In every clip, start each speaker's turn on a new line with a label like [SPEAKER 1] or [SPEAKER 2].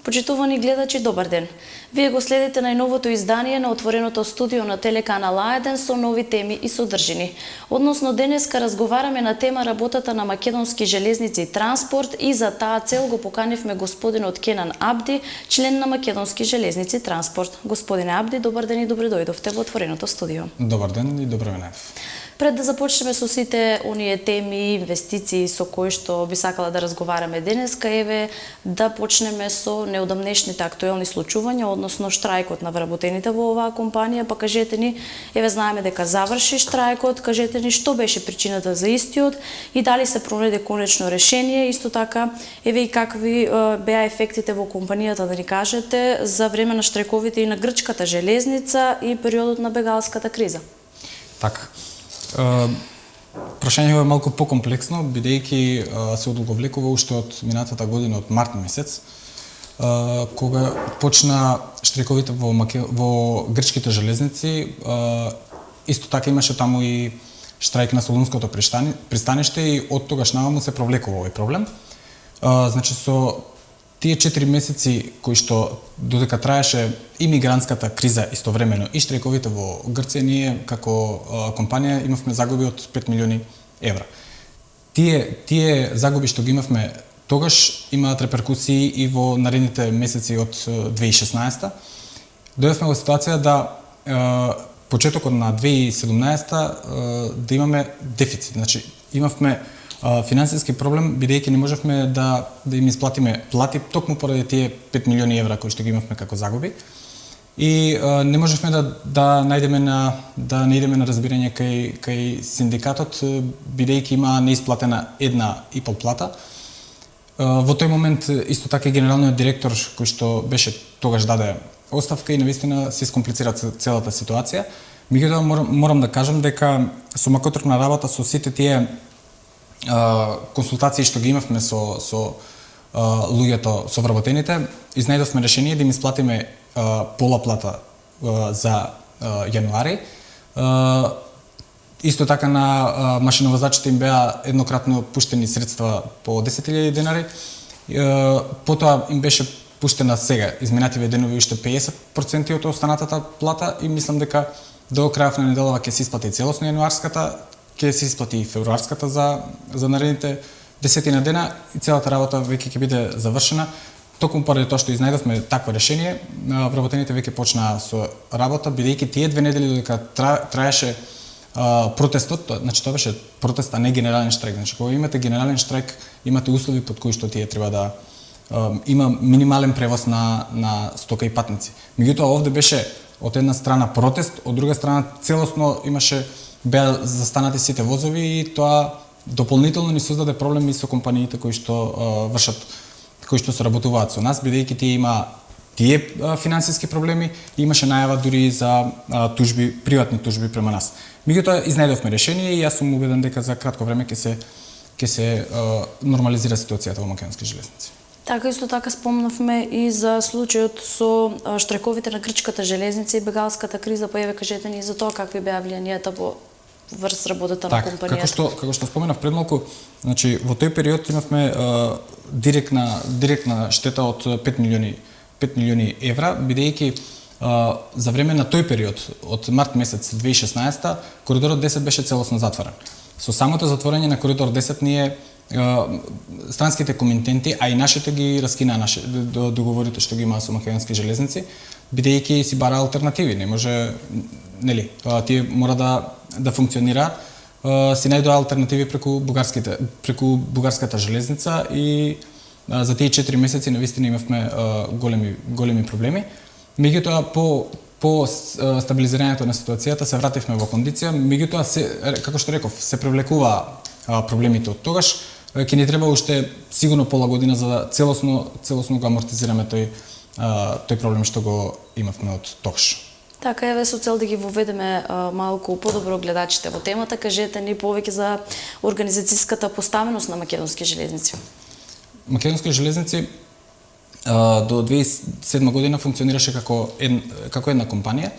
[SPEAKER 1] Почитувани гледачи, добар ден. Вие го следите најновото издание на отвореното студио на телеканал А1 со нови теми и содржини. Односно денеска разговараме на тема работата на Македонски железници и транспорт и за таа цел го поканивме господинот Кенан Абди, член на Македонски железници и транспорт. Господине Абди, добар ден и добре дојдовте во отвореното студио.
[SPEAKER 2] Добар ден и добре ме најдов.
[SPEAKER 1] Пред да започнеме со сите оние теми, инвестиции со кои што би сакала да разговараме денеска, еве да почнеме со неодамнешните актуелни случувања, односно штрајкот на вработените во оваа компанија, па кажете ни, еве знаеме дека заврши штрајкот, кажете ни што беше причината за истиот и дали се пронајде конечно решение, исто така, еве и какви беа ефектите во компанијата, да ни кажете, за време на штрајковите и на грчката железница и периодот на бегалската криза.
[SPEAKER 2] Така. Прашањето е малку покомплексно, бидејќи се одолговлекува уште од минатата година, од март месец, кога почна штрајковите во грчките железници. Исто така имаше таму и штрајк на Солунското пристаниште и од тогаш наваму се провлекува овој проблем. Значи со тие 4 месеци кои што додека траеше и мигрантската криза истовремено и штрајковите во Грција, ние како компанија имавме загуби од 5 милиони евра. Тие загуби што ги имавме тогаш имаат реперкусии и во наредните месеци од 2016. Дојдовме во ситуација да почетокот на 2017 да имаме дефицит. Значи имавме финансиски проблем, бидејќи не можевме да им исплатиме плати токму поради тие 5 милиони евра кои што ги имавме како загуби. И не можевме да најдеме на разбирање кај синдикатот, бидејќи има неисплатена 1,5 плата. Во тој момент исто така и генералниот директор кој што беше тогаш даде оставка и навистина се искомплицира целата ситуација. Меѓутоа морам да кажам дека со макотрпна работа со сите тие консултации што ги имавме со луѓето, со вработените, изнајдовме решение да им исплатиме пола плата за јануари. Исто така на машиновозачите им беа еднократно пуштени средства по 10.000 денари. Потоа им беше пуштена сега, изминативе денови уште 50% од останатата плата и мислам дека до крајот на неделава ќе се исплати целосно јануарската, ќе се исплати и февруарската за наредните 10 дена и целата работа веќе ќе биде завршена. Токму поради тоа што изнајдовме такво решение, вработените веќе почнаа со работа, бидејќи тие 2 недели додека траеше протестот, значи тоа беше протест, а не генерален штрајк. Значи кога имате генерален штрајк, имате услови под кои што тие треба да има минимален превоз на стока и патници. Меѓутоа овде беше од една страна протест, од друга страна целосно беа застанати сите возови и тоа дополнително ни создаде проблеми со компаниите кои што се работуваат со нас, бидејќи тие финансиски проблеми и имаше најава дури за приватни тужби према нас. Меѓутоа изнајдовме решение и јас сум убеден дека за кратко време ќе се нормализира ситуацијата во Македонски железници.
[SPEAKER 1] Така, исто така спомнавме и за случајот со штрајковите на грчката железница и бегалската криза, па еве кажете ни за тоа какви беа влијанијата во врз работата на компанијата.
[SPEAKER 2] Како што споменав пред малку, значи во тој период имавме директна штета од 5 милиони евра, бидејќи за време на тој период од март месец 2016 коридорот 10 беше целосно затворен. Со самото затворање на коридор 10 ние странските комитенти, а и нашите ги раскинаа договорите што ги имаа со Македонски железници, бидејќи си бара алтернативи, не може, нели, тие мора да функционираат, си најдоа алтернативи преку бугарската железница и за тие 4 месеци навистина имавме големи проблеми. Меѓутоа по стабилизирањето на ситуацијата се вративме во кондиција, меѓутоа како што реков, се привлекуваа проблемите од тогаш. Ќе ни треба уште сигурно пола година за да целосно го амортизираме тој проблем што го имавме од тогаш.
[SPEAKER 1] Така, еве со цел да ги воведеме малку подобро гледачите во темата, кажете ни повеќе за организацијската поставеност на Македонски железници.
[SPEAKER 2] Македонски железници до 2007 година функционираше како една компанија.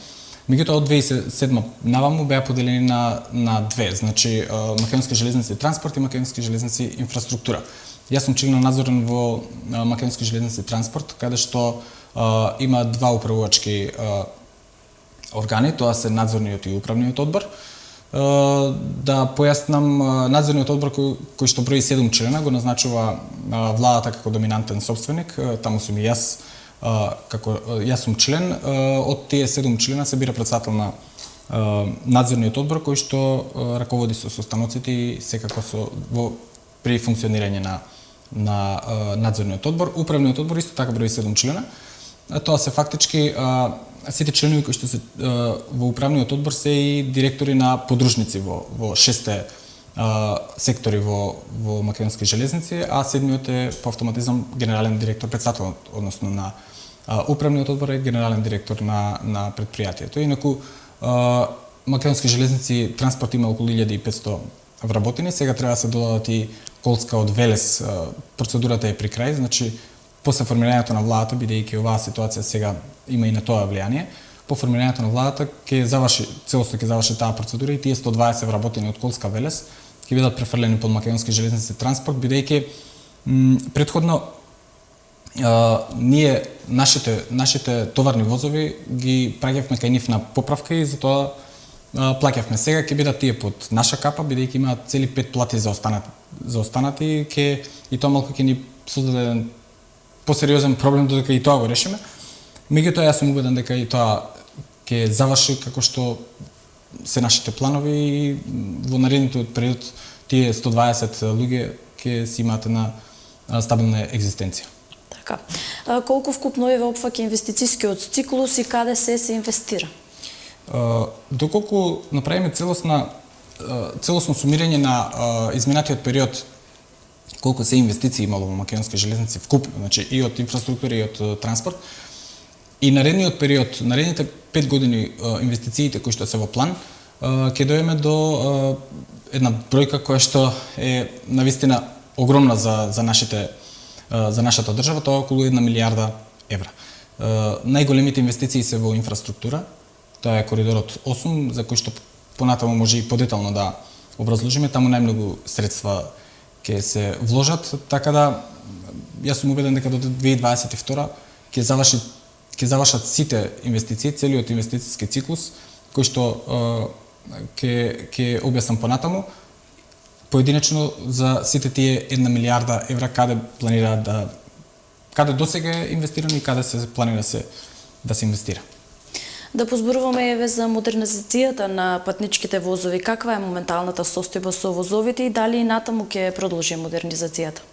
[SPEAKER 2] Меѓутоа од 2007 наваму беа поделени на две, значи Македонски железници транспорт и Македонски железници инфраструктура. Јас сум член на надзорен во Македонски железници транспорт, каде што има два управувачки органи, тоа се надзорниот и управниот одбор. Да појаснам, надзорниот одбор кој што брои 7 члена го назначува владата како доминантен собственик, таму сум и јас јас сум член. Од тие 7 члена се бира претседател на надзорниот одбор кој што раководи со состаноците и секако при функционирање на надзорниот одбор. Управниот одбор исто така брои 7 члена. Тоа се фактички сите членови кои што се во управниот одбор се и директори на подружници во 6 сектори во Македонски железници, а седмиот е по автоматизам генерален директор, претседател, односно на управниот одбор е генерален директор на претпријатието. Инаку Македонски железници транспорт има околу 1500 вработени, сега треба да се додадат и колска од Велес. Процедурата е при крај, значи после формирањето на владата, бидејќи оваа ситуација сега има и на тоа влијание, по формирањето на владата целосно ќе заврши таа процедура и тие 120 вработени од Колска Велес ќе бидат префрлени под Македонски железници транспорт, бидејќи претходно ние нашите товарни возови ги праќавме кај нив на поправка и затоа плаќавме. Сега ќе бидат тие под наша капа, бидејќи имаат цели 5 плати за останати и тоа малку ќе ни создаде еден посериозен проблем додека и тоа го решиме. Меѓутоа јас сум убеден дека и тоа ќе заврши како што се нашите планови и во наредниот период тие 120 луѓе ќе си имаат една стабилна екзистенција.
[SPEAKER 1] Така. Колку вкупно еве опфаќа инвестицискиот циклус и каде се инвестира?
[SPEAKER 2] Доколку направиме целосно сумирање на изминатиот период, колку се инвестиции имало во Македонски железници вкупно, значи и од инфраструктура и од транспорт, и наредниот период, наредните 5 години инвестициите кои што се во план, ќе дојдеме до една бројка која што е навистина огромна за нашата држава, тоа е околу 1 милијарда евра. Најголемите инвестиции се во инфраструктура, тоа е коридорот 8, за кој што понатаму може и подетално да образложиме, таму најмногу средства ќе се вложат, така да јас сум убеден дека до 2022 ќе завршат сите инвестиции, целиот инвестициски циклус, кој што ќе објаснам понатаму, поединечно за сите тие 1 милијарда евра каде планираат каде досега е инвестирано и каде се планира да се инвестира.
[SPEAKER 1] Да позборуваме еве за модернизацијата на патничките возови. Каква е моменталната состојба со возовите и дали и натаму ќе продолжи модернизацијата?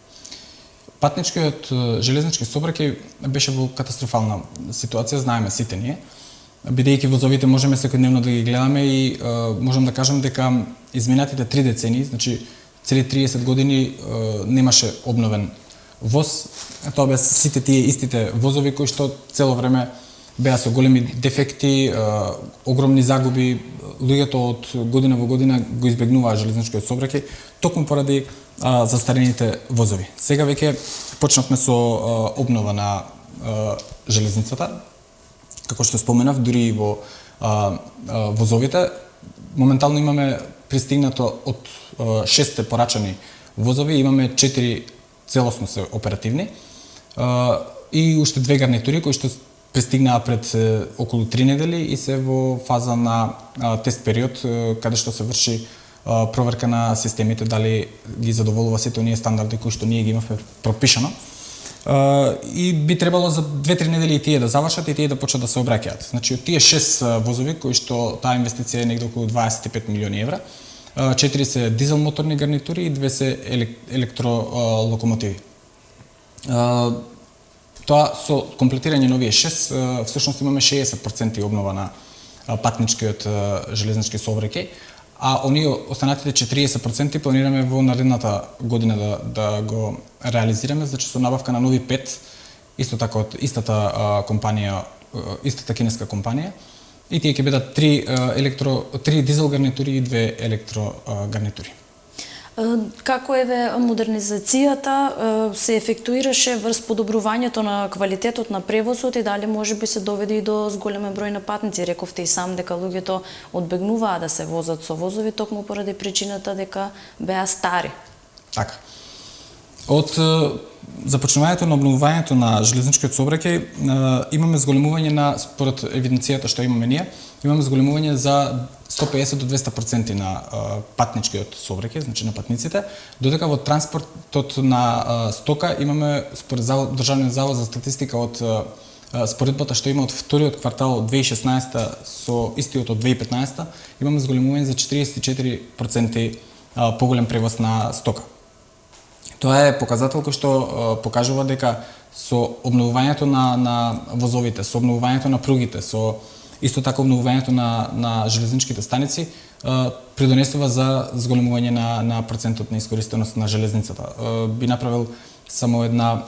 [SPEAKER 2] Патничкиот железнички сообраќај беше во катастрофална ситуација, знаеме сите ние. Бидејќи возовите можеме секојдневно да ги гледаме и можам да кажам дека изминатите 3 децении, значи цели 30 години немаше обновен воз. Тоа беа сите тие истите возови кои што цело време беа со големи дефекти, огромни загуби, луѓето од година во година го избегнуваа железничкиот сообраќај токму поради застарените возови. Сега веќе почнавме со обнова на железницата. Како што споменав, дури и во возовите, моментално имаме пристигнато од 6 порачани возови, имаме 4 целосно се оперативни и уште 2 гарнитури кои што пристигнаа пред околу 3 недели и се во фаза на тест период каде што се врши проверка на системите дали ги задоволува сите оние стандарди кои што ние ги имавме пропишано. И би требало за 2-3 недели и тие да завршат и тие да почнат да се обраќаат. Значи од тие 6 возови кои што таа инвестиција е негде околу 25 милиони евра, 4 се дизел моторни гарнитури и 2 се електролокомотиви. Тоа со комплетирање на овие 6 всушност имаме 60% обнова на патничкиот железнички сообраќај, а оние останатите 40% планираме во наредната година да го реализираме, значи со набавка на нови 5, исто така од истата компанија, истата кинеска компанија, и тие ќе бидат 3 дизел гарнитури и 2 електро гарнитури.
[SPEAKER 1] Како еве модернизацијата се ефектуираше врз подобрувањето на квалитетот на превозот и дали можеби се доведе и до зголемен број на патници? Рековте и сам дека луѓето одбегнуваа да се возат со возови токму поради причината дека беа стари.
[SPEAKER 2] Така. Од започнувањето на обновувањето на железничкиот сообраќај имаме зголемување на, според евиденцијата што имаме ние, имаме зголемување за 150 до 200% на патничкиот сообраќај, значи на патниците, додека во транспортот на стока имаме според Државниот завод за статистика од споредбата што има од вториот квартал од 2016 со истиот од 2015, имаме зголемување за 44% поголем превоз на стока. Тоа е показател кој што покажува дека со обновувањето на возовите, со обновувањето на пругите, со исто така обновувањето на железничките станици придонесува за зголемување на процентот на искористеност на железницата. Би направил само една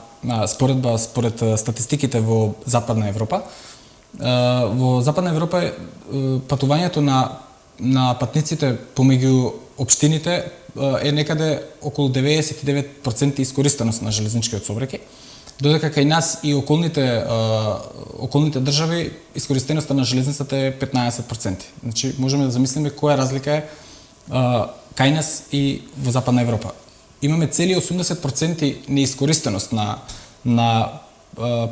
[SPEAKER 2] споредба според статистиките во Западна Европа. Во Западна Европа патувањето на патниците помеѓу општините е некаде околу 99% искористеност на железничкиот сообраќај, додека кај нас и околните држави искористеноста на железницата е 15%. Значи можеме да замислиме која разлика е кај нас и во Западна Европа. Имаме цели 80% неискористеност на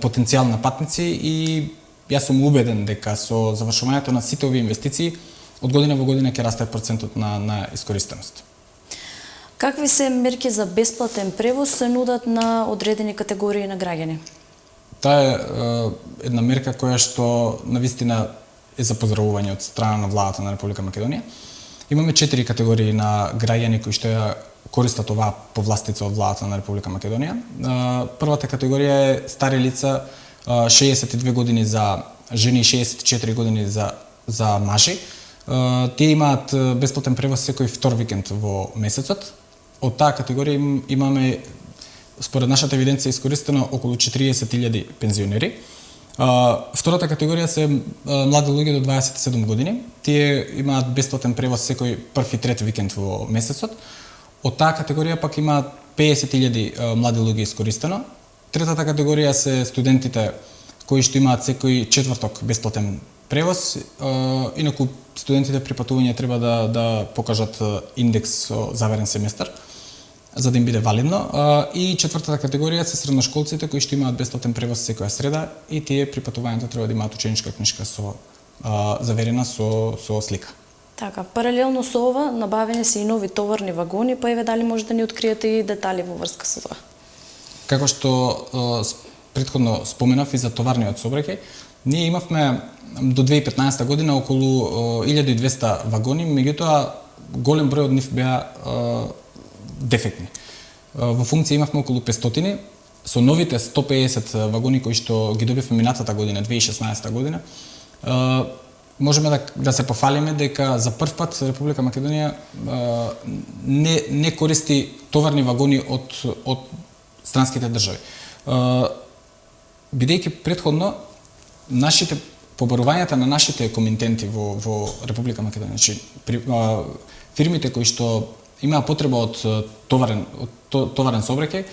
[SPEAKER 2] потенцијал на патници и јас сум убеден дека со завршувањето на сите овие инвестиции од година во година ќе расте процентот на искористеност.
[SPEAKER 1] Какви се мерки за бесплатен превоз се нудат на одредени категории на граѓани?
[SPEAKER 2] Таа е една мерка која што навистина е за поздравување од страна на владата на Република Македонија. Имаме 4 категории на граѓани кои што ја користат оваа повластица од владата на Република Македонија. Првата категорија е стари лица, 62 години за жени и 64 години за мажи. Тие имаат бесплатен превоз секој втор викенд во месецот. Од таа категорија имаме, според нашата евиденција, искористено околу 40.000 пензионери. Втората категорија се млади луѓе до 27 години. Тие имаат бесплатен превоз секој прв и трет викенд во месецот. Од таа категорија пак имаат 50.000 млади луѓе искористено. Третата категорија се студентите кои што имаат секој четврток бесплатен превоз. Инаку студентите при патување треба да покажат индекс со заверен семестар за да им биде валидно. И четвртата категорија се средношколците кои што имаат бесплатен превоз секоја среда и тие при патувањето треба да имаат ученичка книжка со заверена со слика.
[SPEAKER 1] Така, паралелно со ова набавени се и нови товарни вагони, па еве дали може да ни откриете и детали во врска со тоа?
[SPEAKER 2] Како што претходно споменав и за товарниот сообраќај, ние имавме до 2015 година околу 1200 вагони, меѓутоа голем број од нив беа дефектни. Во функција имавме околу 500, со новите 150 вагони кои што ги добивме минатата година, 2016 година, можеме да се пофалиме дека за прв пат Република Македонија не користи товарни вагони од странските држави. Бидејќи претходно побарувањата на нашите комитенти во Република Македонија, значи фирмите кои што имаа потреба од товарен сообраќај,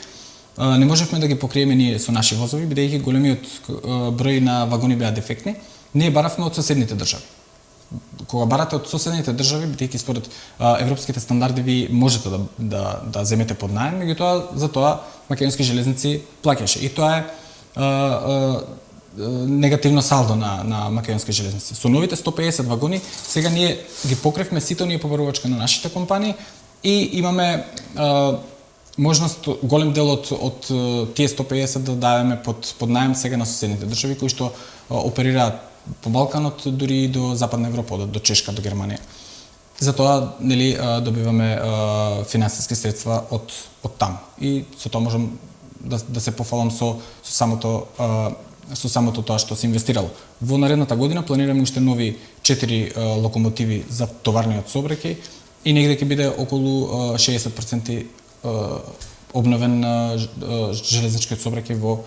[SPEAKER 2] не можевме да ги покриеме ние со наши возови, бидејќи големиот број на вагони беа дефектни. Ние баравме од соседните држави. Кога барате од соседните држави, бидејќи според европските стандарди ви можете да земете под наем, меѓутоа за тоа Македонски железници плаќаше. И тоа е негативно салдо на Македонски железници. Со новите 150 вагони сега ние ги покривме сите оние побарувачки на нашите компании и имаме можност голем дел од тие 150 да дадеме под наем сега на соседните држави кои што оперираат по Балканот, дури и до Западна Европа, до Чешка, до Германија. Затоа добиваме финансиски средства од таму. И со тоа можам да се пофалам со самото тоа што се инвестирало. Во наредната година планираме уште нови 4 локомотиви за товарниот сообраќај и негде ќе биде околу 60% обновен железничкиот сообраќај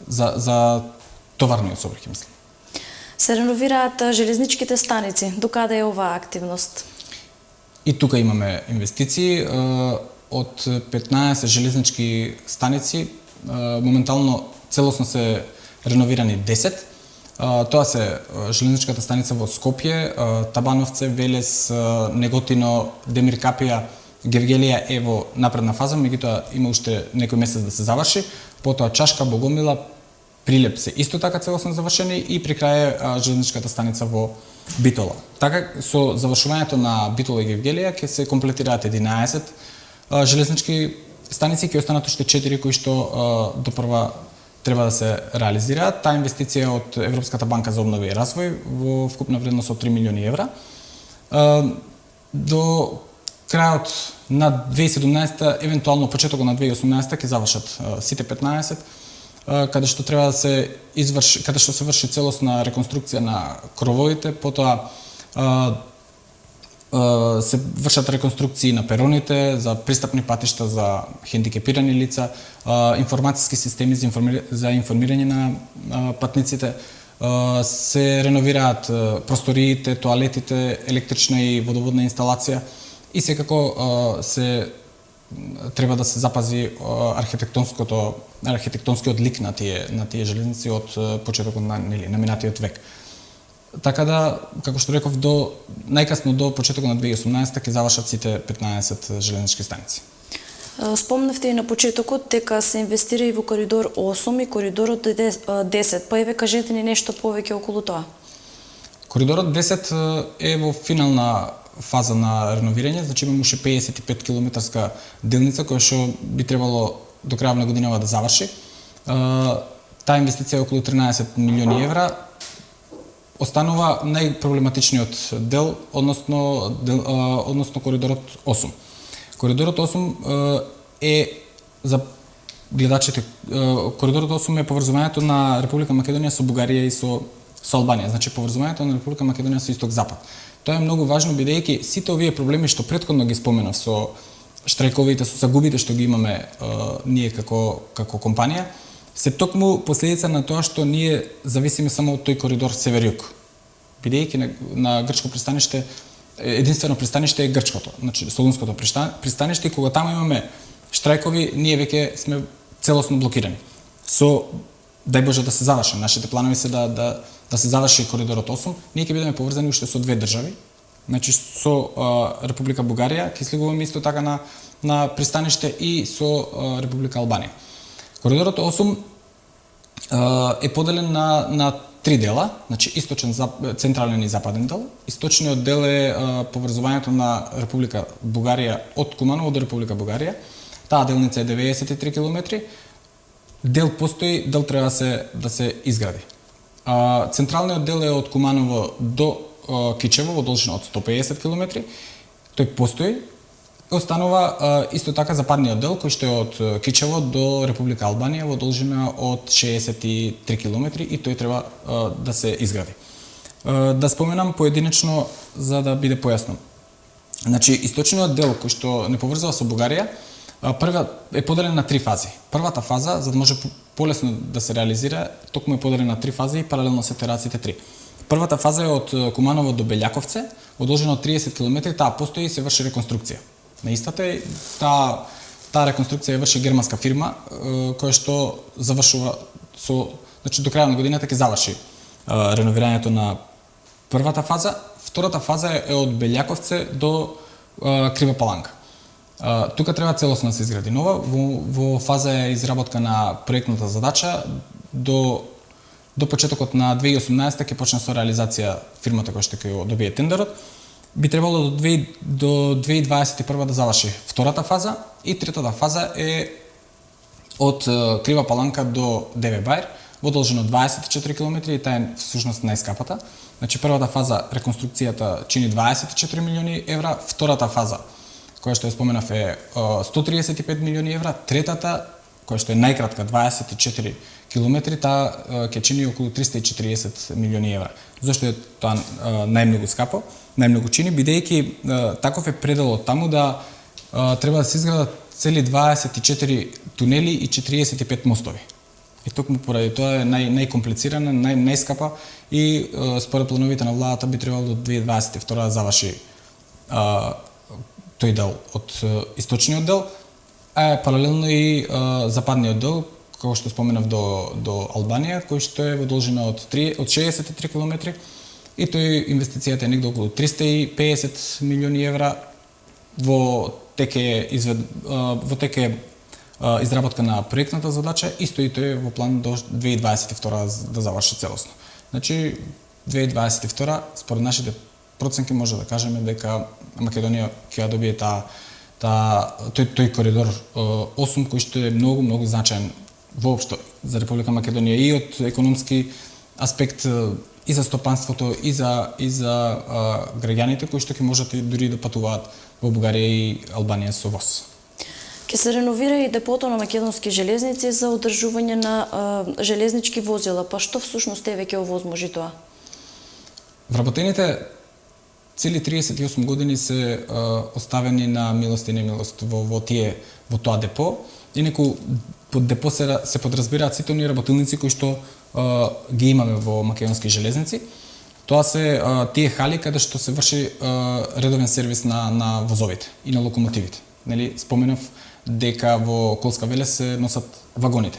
[SPEAKER 2] за товарниот сообраќај, мислам.
[SPEAKER 1] Се реновираат железничките станици. Докаде е оваа активност?
[SPEAKER 2] И тука имаме инвестиции. Од 15 железнички станици, моментално целосно се реновирани 10. Тоа се железничката станица во Скопје, Табановце, Велес, Неготино, Демир Капија, Гевгелија е во напредна фаза, меѓутоа има уште некој месец да се заврши, потоа Чашка, Богомила, Прилеп се исто така целосно завршени и при крај железничката станица во Битола. Така со завршувањето на Битола и Гевгелија ќе се комплетираат 11 железнички станици, ќе останат уште 4 кои што допрва треба да се реализираат. Таа инвестиција од Европската банка за обнова и развој во вкупна вредност од 3 милиони евра. До крајот на 2017, евентуално почетокот на 2018 ќе завршат сите 15, каде што треба да се изврши, каде што се врши целосна реконструкција на крововите, потоа се вршат реконструкции на пероните, за пристапни патишта за хендикепирани лица, информациски системи за информирање на патниците, се реновираат просториите, тоалетите, електрична и водоводна инсталација и секако треба да се запази архитектонскиот лик на тие железници од почетокот на минатиот век. Така да, како што реков, најкасно до почетокот на 2018 ќе завршат сите 15 железнички станици.
[SPEAKER 1] Спомнавте и на почетокот дека се инвестира и во коридор 8 и коридорот 10, па еве кажете ни нешто повеќе околу тоа.
[SPEAKER 2] Коридорот 10 е во финална фаза на реновирање, значи имаме уште 55 километарска делница која што би требало до крајот на годинава да заврши. Таа инвестиција е околу 13 милиони евра. Останува најпроблематичниот дел, односно коридорот 8. Коридорот 8 е за гледачите, коридорот 8 е поврзувањето на Република Македонија со Бугарија и со Албанија, значи поврзувањето на Република Македонија со исток-запад. Тоа е многу важно бидејќи сите овие проблеми што претходно ги споменав со штрајковите, со загубите што ги имаме ние како компанија, се токму последица на тоа што ние зависиме само од тој коридор север-југ. Бидејќи на грчко пристаниште единствено пристаниште е грчкото, значи Солунското пристаниште, и кога таму имаме штрајкови, ние веќе сме целосно блокирани. Дај Боже да се заврши, нашите планови се да се заврши коридорот 8, ние ќе бидеме поврзани уште со две држави, значи со Република Бугарија, ќе слегуваме исто така на пристаниште и со Република Албанија. Коридорот 8 е поделен на три дела, значи источен, централен и западен дел. Источниот дел е поврзувањето на Република Бугарија од Куманово до Република Бугарија. Таа делница е 93 километри. Дел постои, дел треба да се изгради. Централниот дел е од Куманово до Кичево во должина од 150 километри. Тој постои. Останува исто така западниот дел, кој што е од Кичево до Република Албанија во должина од 63 километри и тој треба да се изгради. Да споменам поединечно за да биде појасно. Значи, источниот дел кој што не поврзува со Бугарија, прва е поделен на три фази. Првата фаза, за да може полесно да се реализира, токму е поделен на три фази и паралелно се терат сите три. Првата фаза е од Куманово до Белјаковце, во должина од 30 километри, таа постои и се врши реконструкција. На истата таа реконструкција ја врши германска фирма која што завршува значи до крајот на годината ќе заврши реновирањето на првата фаза. Втората фаза е од Белјаковце до Крива Паланка. Тука треба целосно да се изгради нова. Во фаза е изработка на проектната задача. До почетокот на 2018 ќе почне со реализација фирмата која што ќе добие тендерот. Би требало до 2021 да заврши втората фаза и третата фаза е од Крива Паланка до Деве Бајр во должина 24 км и таа е всушност најскапата. Значи првата фаза реконструкцијата чини 24 милиони евра, втората фаза која што ја споменав е 135 милиони евра, третата која што е најкратка 24 километри, таа ќе чини околу 340 милиони евра. Зошто е тоа најмногу скапо? Најмногу чини, бидејќи таков е пределот таму да треба да се изградат цели 24 тунели и 45 мостови. И токму поради тоа е најкомплицирана, најскапа и според плановите на владата би требало до 2022 да заврши тој дел од источниот дел, а паралелно и западниот дел, кој што споменав до Албанија, кој што е во должина од 63 километри и тој инвестицијата е негде околу 350 милиони евра во теке изработка на проектната задача, исто и тој во план до 2022 да заврши целосно. Значи 2022 според нашите проценки може да кажеме дека Македонија ќе ја добие тој коридор 8 кој што е многу значаен воопшто за Република Македонија и од економски аспект и за стопанството и за граѓаните кои што ќе можат дури да патуваат во Бугарија и Албанија со воз.
[SPEAKER 1] Ќе се реновира и депото на Македонски железници за одржување на железнички возила, па што всушност еве ќе овозможи тоа?
[SPEAKER 2] Вработените цели 38 години се оставени на милост и немилост во тоа депо. Инаку под депо се подразбираат сите оние работилници кои што ги имаме во Македонски железници. Тоа се тие хали каде што се врши редовен сервис на возовите и на локомотивите. Нели споменав дека во Колска Велес се носат вагоните.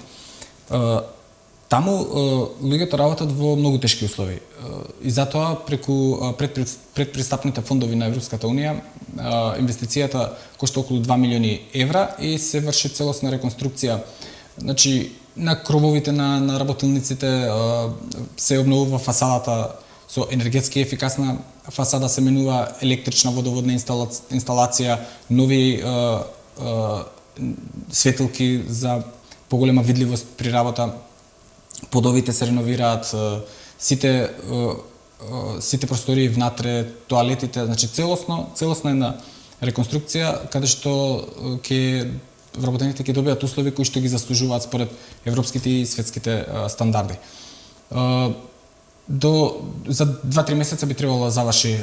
[SPEAKER 2] Таму луѓето работат во многу тешки услови. И затоа преку предпристапните фондови на Европската унија инвестицијата кошта околу 2 милиони евра и се врши целосна реконструкција. Значи на крововите на работилниците се обновува фасадата со енергетски ефикасна фасада, се менува електрична водоводна инсталација, нови светилки за поголема видливост при работа. Подовите се реновираат, сите простории внатре, тоалетите, значи целосна една реконструкција каде што вработените ќе добијат услови кои што ги заслужуваат според европските и светските стандарди. За 2-3 месеца би требало да заврши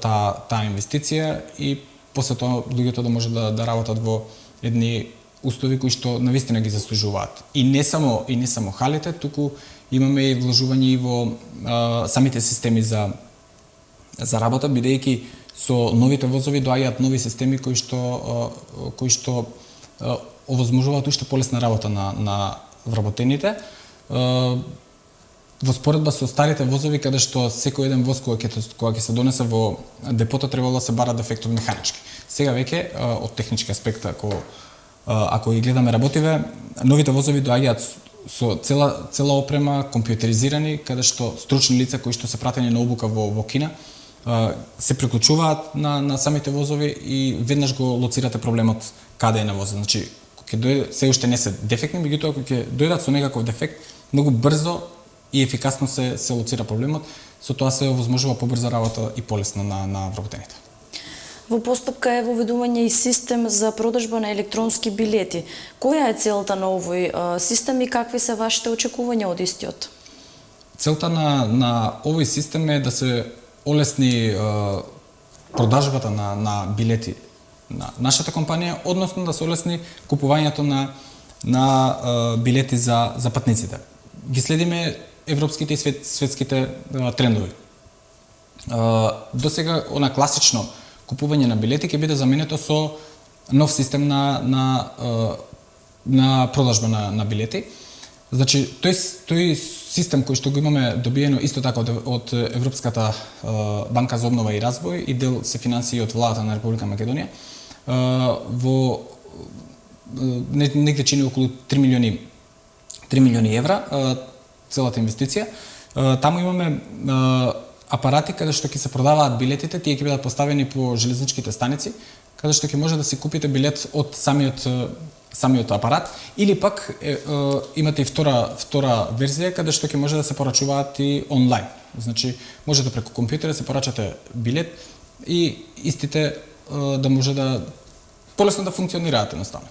[SPEAKER 2] таа инвестиција и после тоа луѓето да може да работат во едни услови кои што навистина ги заслужуваат. И не само халите, туку имаме и вложување и во самите системи за работа, бидејќи со новите возови доаѓаат нови системи кои што овозможуваат уште полесна работа на вработените. Во споредба со старите возови, каде што секој еден воз кога ќе се донесе во депото требало да се бара дефектот механички. Сега веќе од технички аспект, ако ги гледаме работиве, новите возови доаѓаат со цела опрема, компјутеризирани, каде што стручни лица кои што се пратени на обука во Кина се приклучуваат на самите возови и веднаш го лоцирате проблемот каде е на возот. Значи, кога ќе дојде, се уште не се дефектни, меѓутоа кога ќе дојдат со некаков дефект, многу брзо и ефикасно се лоцира проблемот, со тоа се овозможува побрза работа и полесна на вработените.
[SPEAKER 1] Во постапка е воведување и систем за продажба на електронски билети. Која е целта на овој систем и какви се вашите очекувања од истиот?
[SPEAKER 2] Целта на овој систем е да се олесни продажбата на билети на нашата компанија, односно да се олесни купувањето на билети за патниците. Ги следиме европските и светските трендови. Досега она класично купување на билети ќе биде заменето со нов систем на продажба на билети. Значи, тој систем кој што го имаме добиено исто така од Европската банка за обнова и развој и дел се финансира од владата на Република Македонија, негде чини околу 3 милиони евра целата инвестиција. Таму имаме апарати каде што ќе се продаваат билетите, тие ќе бидат поставени по железничките станици, каде што ќе може да си купите билет од самиот апарат, или пак имате и втора верзија каде што ќе може да се порачуваат и онлайн. Значи, можете преку компјутер да се порачате билет и истите да може да полесно да функционираат едноставно.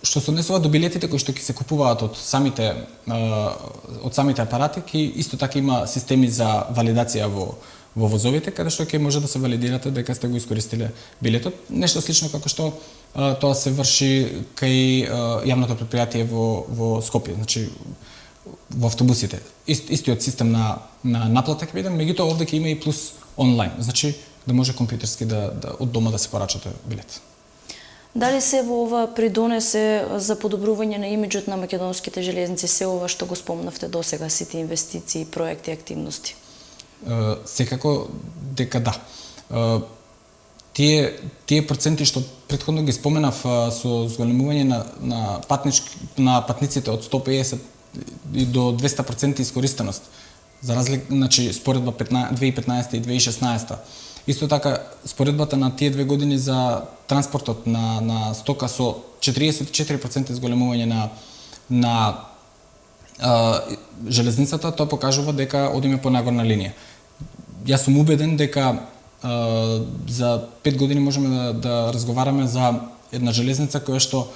[SPEAKER 2] Што се однесува до билетите кои што ќе се купуваат од самите апарати, ќе исто така има системи за валидација во возовите, каде што ќе може да се валидирате дека сте го искористиле билетот. Нешто слично како што тоа се врши кај јавното претпријатие во Скопје, значи во автобусите. Истиот систем на наплата ќе биде, меѓутоа овде ќе има и плюс онлайн, значи да може компјутерски да од дома да се порачате билет.
[SPEAKER 1] Дали се во ова придонесе за подобрување на имиџот на македонските железници, се ова што го спомнавте досега, сите инвестиции, проекти и активности?
[SPEAKER 2] Секако дека да. тие проценти што претходно ги споменав со зголемување на патниците од 150 и до 200% искористеност. За разлика, значи споредба 2015 и 2016. Исто така споредбата на тие 2 години за транспортот на стока со 44% зголемување на железницата, тоа покажува дека одиме по нагорна линија. Јас сум убеден дека за 5 години можеме да разговараме за една железница која што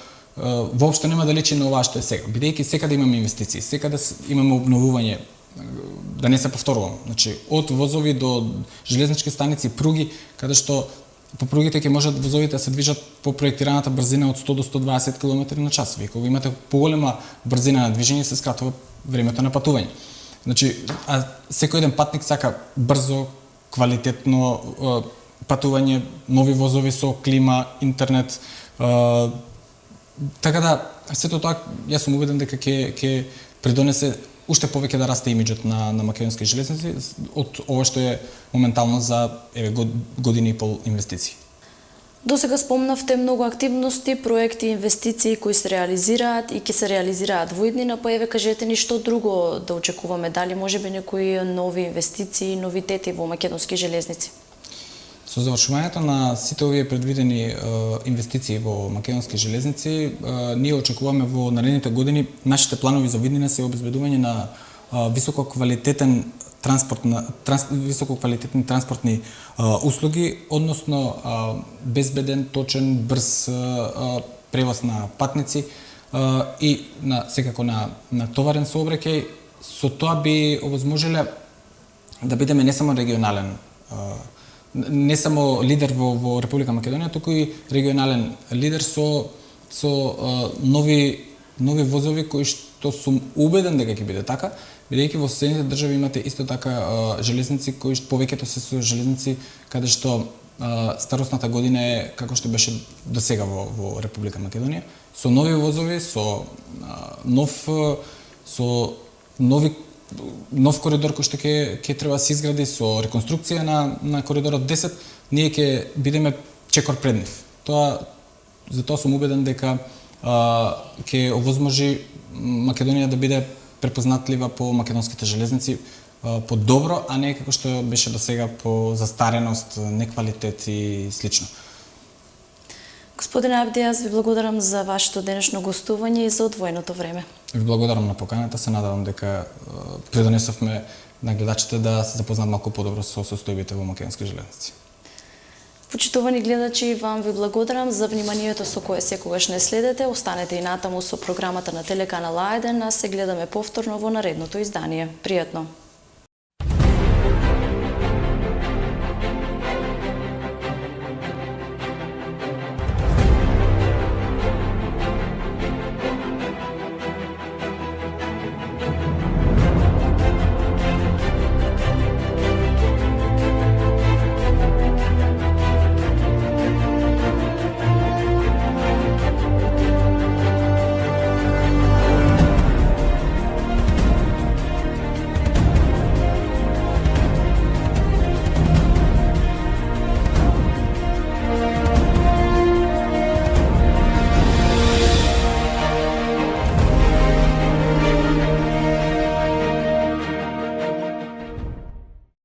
[SPEAKER 2] воопшто нема да личи на ова што е сега, бидејќи секаде имаме инвестиции, секаде имаме обновување, да не се повторувам. Значи, од возови до железнички станици, пруги, каде што по пругите ќе можат возовите да се движат по проектираната брзина од 100 до 120 км на час. Вие кога имате поголема брзина на движење, се скратува времето на патување. Значи, а секој еден патник сака брзо, квалитетно патување, нови возови со клима, интернет. Така да, сето тоа, јас сум убеден дека ќе придонесе уште повеќе да расте имиџот на македонски железници од ова што е моментално за години и пол инвестиции.
[SPEAKER 1] До сега спомнавте многу активности, проекти, инвестиции кои се реализираат и ќе се реализираат во иднина, па еве кажете ни што друго да очекуваме, дали можеби некои нови инвестиции, новитети во македонски железници?
[SPEAKER 2] Со завршувањето на сите овие предвидени инвестиции во македонски железници, ние очекуваме во наредните години нашите планови за виднина се обезбедување на висококвалитетни транспортни услуги, односно безбеден, точен, брз превоз на патници и секако на товарен сообраќај. Со тоа би овозможеле да бидеме не само регионален, не само лидер во Република Македонија, туку и регионален лидер со нови возови кои што сум убеден дека ќе биде така, бидејќи во соседните држави имате исто така железници кои повеќето се со железници каде што старосната година е како што беше до сега во Република Македонија, со нови возови, со нов коридор кој што ќе треба да се изгради, со реконструкција на коридорот 10, ние ќе бидеме чекор пред нив. Затоа сум убеден дека ќе овозможи Македонија да биде препознатлива по македонските железници по добро, а не како што беше до сега по застареност, неквалитет и слично.
[SPEAKER 1] Господине Абди, јас ви благодарам за вашето денешно гостување и за одвоеното време.
[SPEAKER 2] Ви благодарам на поканата, се надевам дека придонесовме на гледачите да се запознаат малку подобро со состојбите во македонски железници.
[SPEAKER 1] Почитувани гледачи, вам ви благодарам за вниманието со кое секогаш не следете. Останете и натаму со програмата на телеканал А1, а се гледаме повторно во наредното издание. Пријатно!